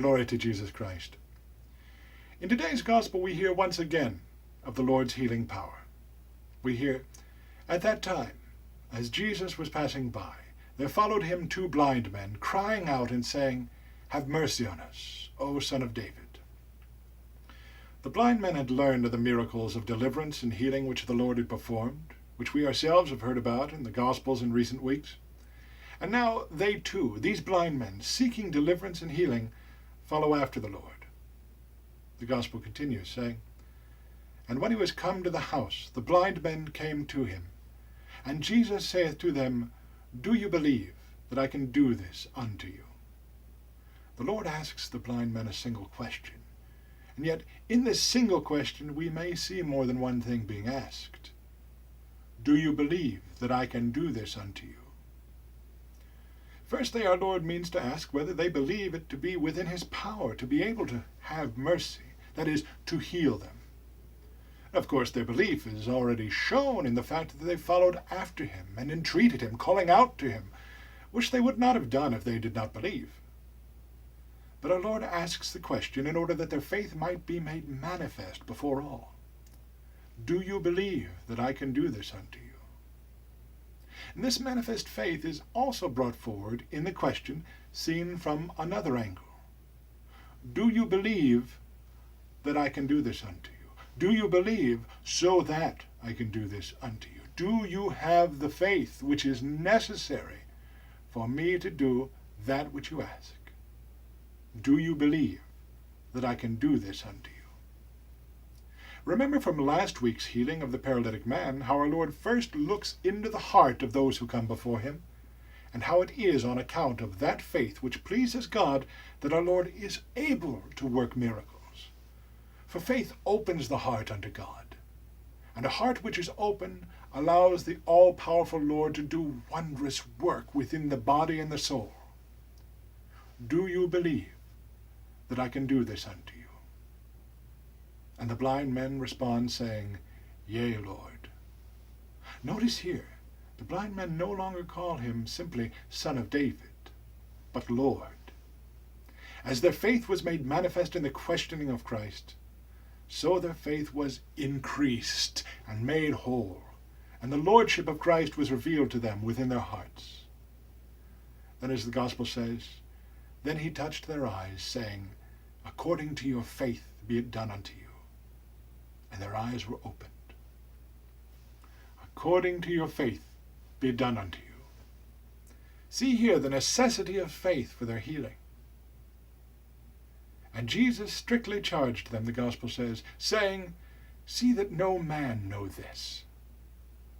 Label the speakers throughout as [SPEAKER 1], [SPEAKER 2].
[SPEAKER 1] Glory to Jesus Christ. In today's Gospel we hear once again of the Lord's healing power. We hear, "At that time, as Jesus was passing by, there followed him 2 blind men, crying out and saying, 'Have mercy on us, O Son of David.'" The blind men had learned of the miracles of deliverance and healing which the Lord had performed, which we ourselves have heard about in the Gospels in recent weeks. And now they too, these blind men, seeking deliverance and healing, follow after the Lord. The Gospel continues, saying, "And when he was come to the house, the blind men came to him. And Jesus saith to them, Do you believe that I can do this unto you?" The Lord asks the blind men a single question. And yet, in this single question, we may see more than one thing being asked. Do you believe that I can do this unto you? Firstly, our Lord means to ask whether they believe it to be within his power to be able to have mercy, that is, to heal them. Of course, their belief is already shown in the fact that they followed after him and entreated him, calling out to him, which they would not have done if they did not believe. But our Lord asks the question in order that their faith might be made manifest before all. Do you believe that I can do this unto you? And this manifest faith is also brought forward in the question seen from another angle. Do you believe that I can do this unto you? Do you believe so that I can do this unto you? Do you have the faith which is necessary for me to do that which you ask? Do you believe that I can do this unto you? Remember from last week's healing of the paralytic man how our Lord first looks into the heart of those who come before him, and how it is on account of that faith which pleases God that our Lord is able to work miracles. For faith opens the heart unto God, and a heart which is open allows the all-powerful Lord to do wondrous work within the body and the soul. Do you believe that I can do this unto you? And the blind men respond saying, Yea, Lord. Notice here, the blind men no longer call him simply Son of David, but Lord. As their faith was made manifest in the questioning of Christ, so their faith was increased and made whole, and the Lordship of Christ was revealed to them within their hearts. Then, as the Gospel says, then he touched their eyes, saying, According to your faith be it done unto you. And their eyes were opened. According to your faith be it done unto you. See here the necessity of faith for their healing. And Jesus strictly charged them, the Gospel says, saying, See that no man know this.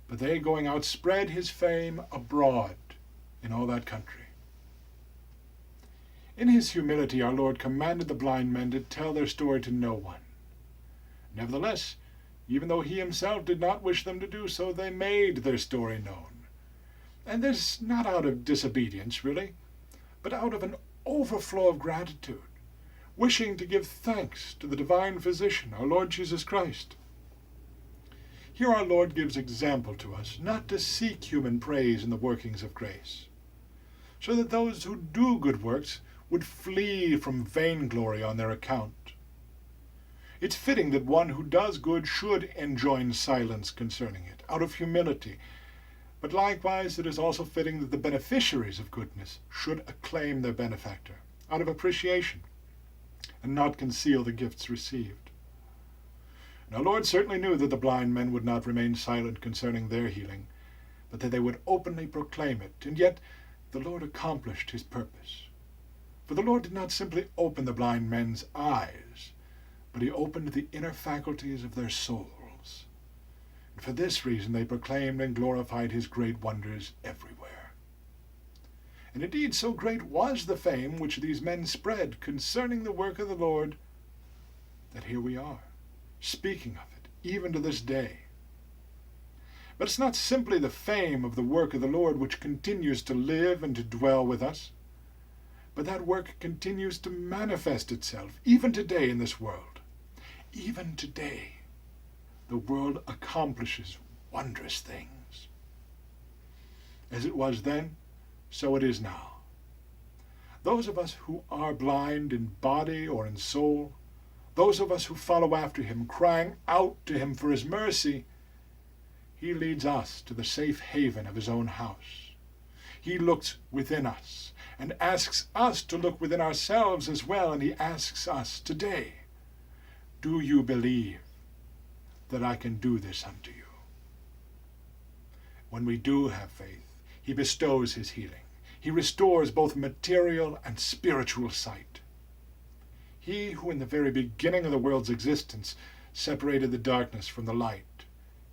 [SPEAKER 1] But they, going out, spread his fame abroad in all that country. In his humility, our Lord commanded the blind men to tell their story to no one. Nevertheless, even though he himself did not wish them to do so, they made their story known. And this not out of disobedience, really, but out of an overflow of gratitude, wishing to give thanks to the divine physician, our Lord Jesus Christ. Here our Lord gives example to us not to seek human praise in the workings of grace, so that those who do good works would flee from vainglory on their account. It's fitting that one who does good should enjoin silence concerning it, out of humility. But likewise it is also fitting that the beneficiaries of goodness should acclaim their benefactor, out of appreciation, and not conceal the gifts received. And our Lord certainly knew that the blind men would not remain silent concerning their healing, but that they would openly proclaim it, and yet the Lord accomplished his purpose. For the Lord did not simply open the blind men's eyes, but he opened the inner faculties of their souls. And for this reason they proclaimed and glorified his great wonders everywhere. And indeed so great was the fame which these men spread concerning the work of the Lord, that here we are, speaking of it, even to this day. But it's not simply the fame of the work of the Lord which continues to live and to dwell with us, but that work continues to manifest itself, even today in this world. Even today, the world accomplishes wondrous things. As it was then, so it is now. those of us who are blind in body or in soul, those of us who follow after him, crying out to him for his mercy, he leads us to the safe haven of his own house. He looks within us and asks us to look within ourselves as well, and he asks us today, do you believe that I can do this unto you? When we do have faith, he bestows his healing. He restores both material and spiritual sight. He who in the very beginning of the world's existence separated the darkness from the light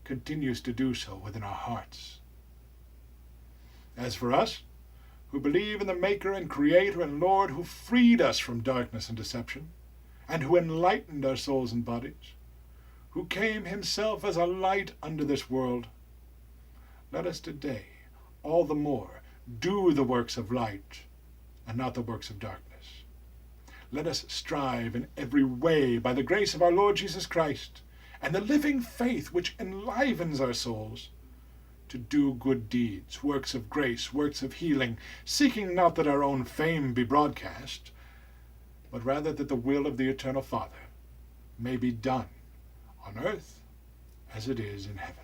[SPEAKER 1] continues to do so within our hearts. As for us, who believe in the Maker and Creator and Lord who freed us from darkness and deception, and who enlightened our souls and bodies, who came himself as a light unto this world, let us today all the more do the works of light and not the works of darkness. Let us strive in every way by the grace of our Lord Jesus Christ and the living faith which enlivens our souls to do good deeds, works of grace, works of healing, seeking not that our own fame be broadcast, but rather that the will of the eternal Father may be done on earth as it is in heaven.